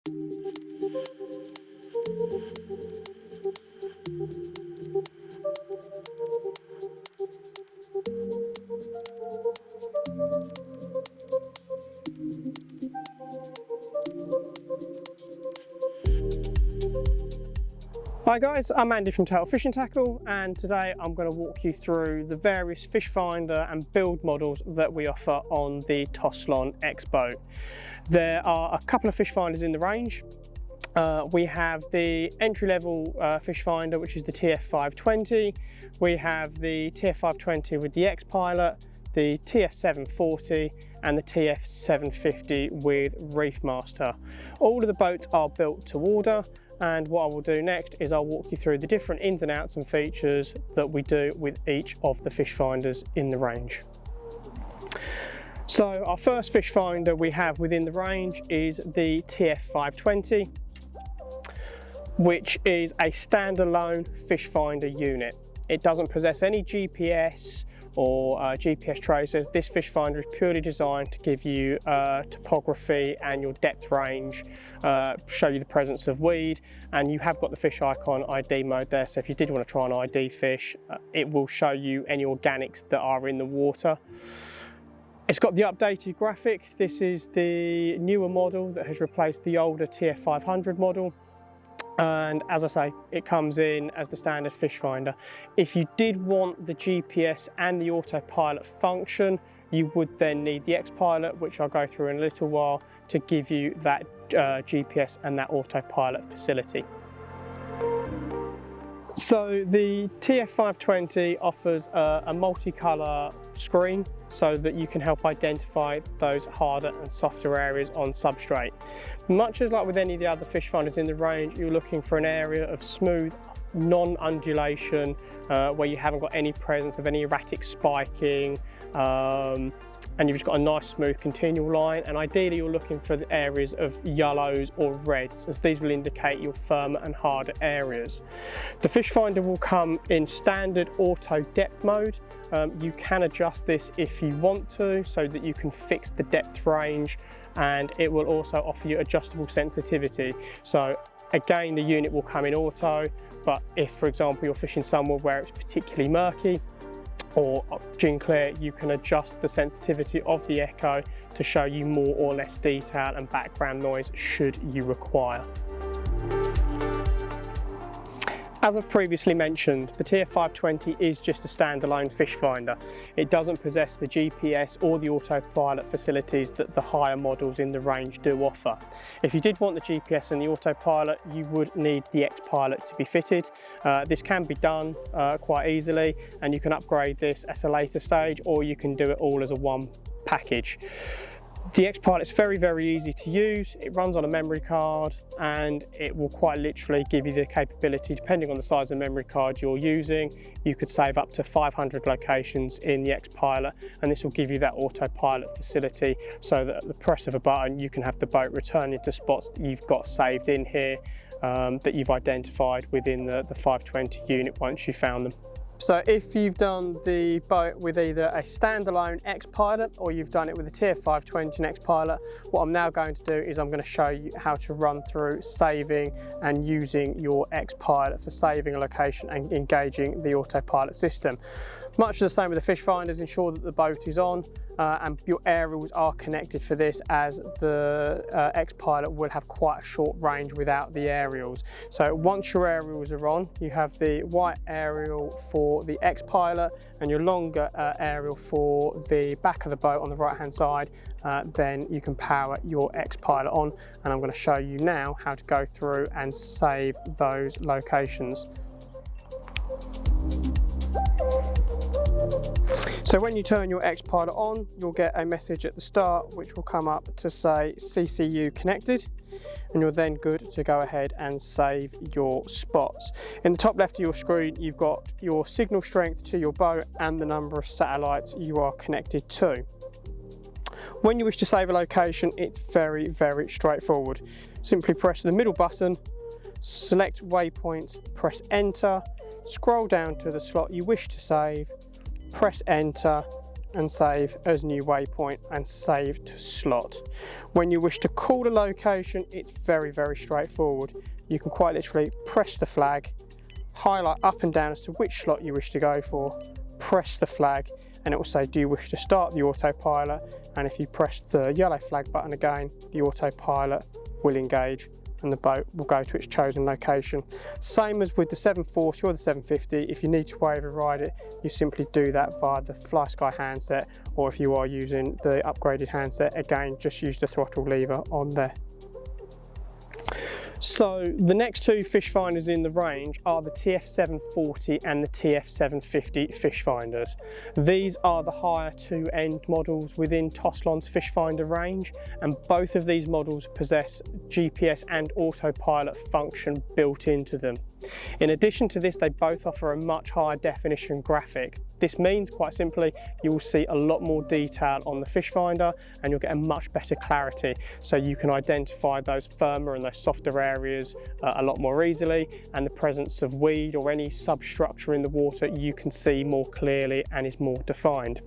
Hi guys, I'm Andy from Total Fishing Tackle, and today I'm going to walk you through the various fish finder and build models that we offer on the Toslon Xpilot. There are a couple of fish finders in the range. We have the entry-level fish finder, which is the TF740. We have the TF740 with the Xpilot, the TF740 and the TF750 with Reef Master. All of the boats are built to order, and what I will do next is I'll walk you through the different ins and outs and features that we do with each of the fish finders in the range. So our first fish finder we have within the range is the TF740, which is a standalone fish finder unit. It doesn't possess any GPS or GPS tracers. This fish finder is purely designed to give you topography and your depth range, show you the presence of weed, and you have got the fish icon ID mode there, so if you did want to try an ID fish, it will show you any organics that are in the water. It's got the updated graphic. This is the newer model that has replaced the older TF500 model. And as I say, it comes in as the standard fish finder. If you did want the GPS and the autopilot function, you would then need the Xpilot, which I'll go through in a little while, to give you that GPS and that autopilot facility. So the TF740 offers a multicolour screen so that you can help identify those harder and softer areas on substrate. Much as like with any of the other fish finders in the range, you're looking for an area of smooth, non-undulation, where you haven't got any presence of any erratic spiking, and you've just got a nice smooth continual line, and ideally you're looking for the areas of yellows or reds, as these will indicate your firmer and harder areas. The fish finder will come in standard auto depth mode. You can adjust this if you want to, so that you can fix the depth range, and it will also offer you adjustable sensitivity. So again, the unit will come in auto, but if for example you're fishing somewhere where it's particularly murky or gin clear, you can adjust the sensitivity of the echo to show you more or less detail and background noise should you require. As I've previously mentioned, the TF740 is just a standalone fish finder. It doesn't possess the GPS or the autopilot facilities that the higher models in the range do offer. If you did want the GPS and the autopilot, you would need the Xpilot to be fitted. This can be done quite easily, and you can upgrade this at a later stage, or you can do it all as a one package. The Xpilot is very, very easy to use. It runs on a memory card, and it will quite literally give you the capability, depending on the size of memory card you're using, you could save up to 500 locations in the Xpilot, and this will give you that autopilot facility, so that at the press of a button you can have the boat returning to spots that you've got saved in here, that you've identified within the 520 unit once you found them. So if you've done the boat with either a standalone Xpilot or you've done it with a TF740 and Xpilot, what I'm now going to do is I'm going to show you how to run through saving and using your Xpilot for saving a location and engaging the autopilot system. Much the same with the fish finders, ensure that the boat is on and your aerials are connected for this, as the Xpilot will have quite a short range without the aerials. So once your aerials are on, you have the white aerial for the Xpilot and your longer aerial for the back of the boat on the right hand side, then you can power your Xpilot on, and I'm going to show you now how to go through and save those locations. So when you turn your Xpilot on, you'll get a message at the start which will come up to say CCU connected, and you're then good to go ahead and save your spots. In the top left of your screen, you've got your signal strength to your boat and the number of satellites you are connected to. When you wish to save a location, it's very, very straightforward. Simply press the middle button, select waypoint, press enter, scroll down to the slot you wish to save, press enter, and save as new waypoint and save to slot. When you wish to call a location, it's very, very straightforward. You can quite literally press the flag, highlight up and down as to which slot you wish to go for, press the flag, and it will say, do you wish to start the autopilot? And if you press the yellow flag button again, the autopilot will engage and the boat will go to its chosen location. Same as with the 740 or the 750, if you need to override it, you simply do that via the FlySky handset, or if you are using the upgraded handset, again, just use the throttle lever on there. So the next two fish finders in the range are the TF740 and the TF750 fish finders. These are the higher two-end models within Toslon's fish finder range, and both of these models possess GPS and autopilot function built into them. In addition to this, they both offer a much higher definition graphic. This means, quite simply, you will see a lot more detail on the fish finder and you'll get a much better clarity, so you can identify those firmer and those softer areas a lot more easily, and the presence of weed or any substructure in the water you can see more clearly and is more defined.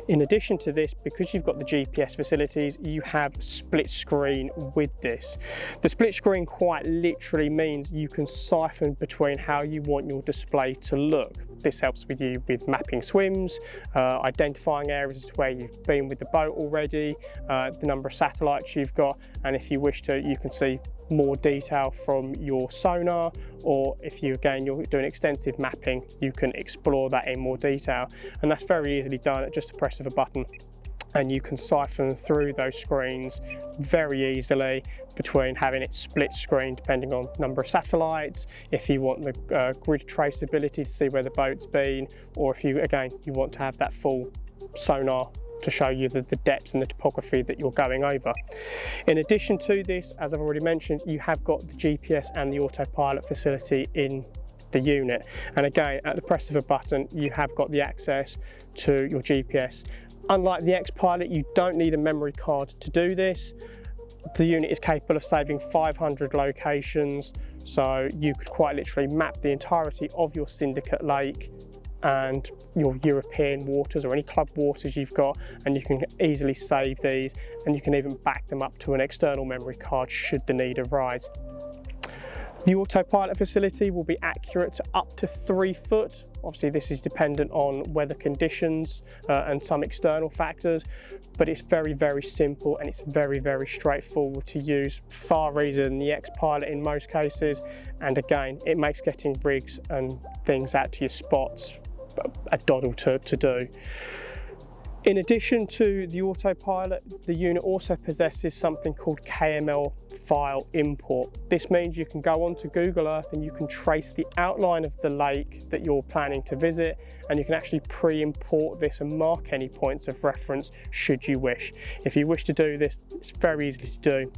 In addition to this, because you've got the GPS facilities, you have split screen with this. The split screen quite literally means you can siphon between how you want your display to look. This helps with you with mapping swims, identifying areas to where you've been with the boat already, the number of satellites you've got, and if you wish to, you can see more detail from your sonar, or if you're doing extensive mapping, you can explore that in more detail. And that's very easily done at just a press of a button. And you can siphon through those screens very easily between having it split screen depending on number of satellites, if you want the grid traceability to see where the boat's been, or if you want to have that full sonar to show you the depths and the topography that you're going over. In addition to this, as I've already mentioned, you have got the GPS and the autopilot facility in the unit. And again, at the press of a button, you have got the access to your GPS. Unlike the Xpilot, you don't need a memory card to do this. The unit is capable of saving 500 locations, so you could quite literally map the entirety of your syndicate lake and your European waters or any club waters you've got, and you can easily save these, and you can even back them up to an external memory card should the need arise. The autopilot facility will be accurate to up to 3 foot. Obviously this is dependent on weather conditions and some external factors, but it's very, very simple and it's very, very straightforward to use, far easier than the Xpilot in most cases. And again, it makes getting rigs and things out to your spots a doddle to do. In addition to the autopilot, the unit also possesses something called KML file import. This means you can go onto Google Earth and you can trace the outline of the lake that you're planning to visit, and you can actually pre-import this and mark any points of reference should you wish. If you wish to do this, it's very easy to do,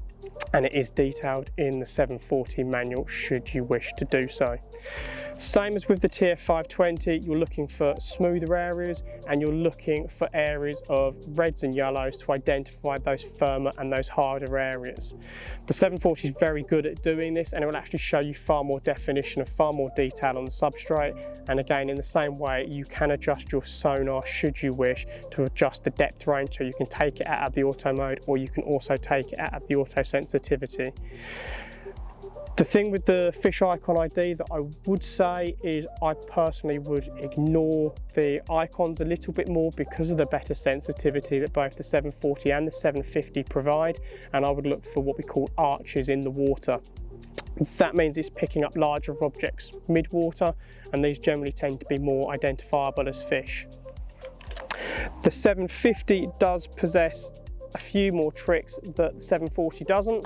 and it is detailed in the 740 manual should you wish to do so. Same as with the TF520, you're looking for smoother areas and you're looking for areas of reds and yellows to identify those firmer and those harder areas. The 740 is very good at doing this, and it will actually show you far more definition and far more detail on the substrate. And again, in the same way, you can adjust your sonar should you wish to adjust the depth range, so you can take it out of the auto mode, or you can also take it out of the auto sensitivity. The thing with the fish icon ID that I would say is I personally would ignore the icons a little bit more because of the better sensitivity that both the 740 and the 750 provide, and I would look for what we call arches in the water. That means it's picking up larger objects mid-water, and these generally tend to be more identifiable as fish. The 750 does possess a few more tricks that the 740 doesn't,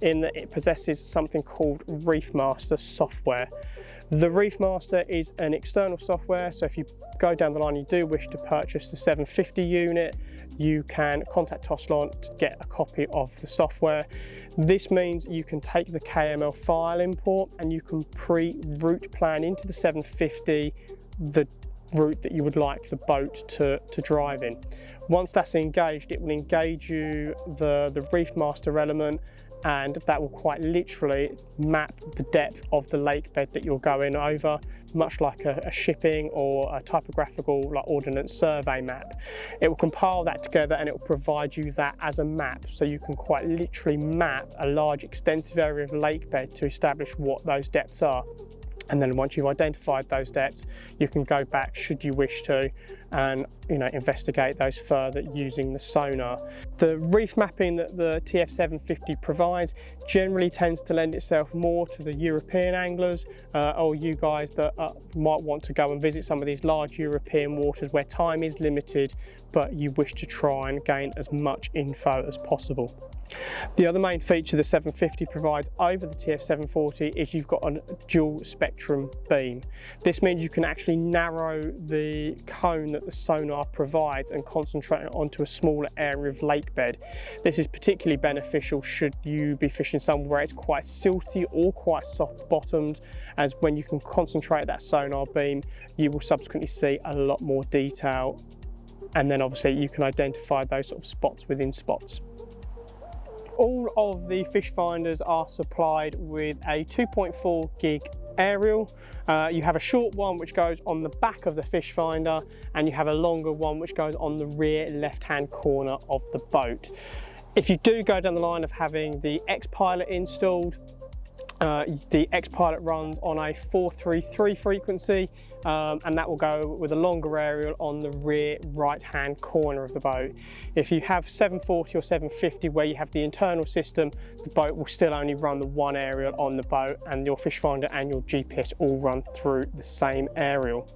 in that it possesses something called Reefmaster software. The Reefmaster is an external software, so if you go down the line you do wish to purchase the 750 unit, you can contact Toslon to get a copy of the software. This means you can take the KML file import and you can pre-route plan into the 750 the route that you would like the boat to drive in. Once that's engaged, it will engage you the Reefmaster element, and that will quite literally map the depth of the lake bed that you're going over, much like a shipping or a typographical like ordnance survey map. It will compile that together and it will provide you that as a map, so you can quite literally map a large extensive area of lake bed to establish what those depths are. And then once you've identified those depths, you can go back, should you wish to, and investigate those further using the sonar. The reef mapping that the TF750 provides generally tends to lend itself more to the European anglers or you guys that might want to go and visit some of these large European waters where time is limited, but you wish to try and gain as much info as possible. The other main feature the 750 provides over the TF740 is you've got a dual spectrum beam. This means you can actually narrow the cone that the sonar provides and concentrate it onto a smaller area of lake bed. This is particularly beneficial should you be fishing somewhere where it's quite silty or quite soft bottomed, as when you can concentrate that sonar beam, you will subsequently see a lot more detail, and then obviously you can identify those sort of spots within spots. All of the fish finders are supplied with a 2.4 gig aerial. You have a short one which goes on the back of the fish finder, and you have a longer one which goes on the rear left hand corner of the boat. If you do go down the line of having the Xpilot installed, the Xpilot runs on a 433 frequency, and that will go with a longer aerial on the rear right hand corner of the boat. If you have 740 or 750 where you have the internal system, the boat will still only run the one aerial on the boat, and your fish finder and your GPS all run through the same aerial.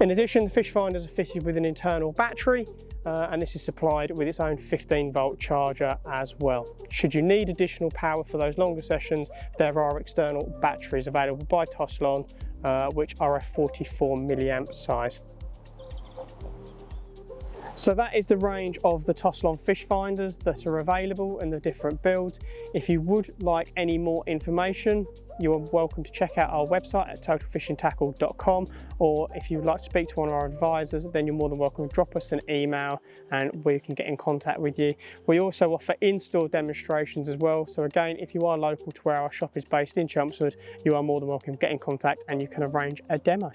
In addition, the fish finders are fitted with an internal battery, and this is supplied with its own 15-volt charger as well. Should you need additional power for those longer sessions, there are external batteries available by Toslon, which are a 44 milliamp size. So that is the range of the Toslon fish finders that are available in the different builds. If you would like any more information, you are welcome to check out our website at totalfishingtackle.com, or if you'd like to speak to one of our advisors, then you're more than welcome to drop us an email and we can get in contact with you. We also offer in-store demonstrations as well, so again, if you are local to where our shop is based in Chelmsford, you are more than welcome to get in contact and you can arrange a demo.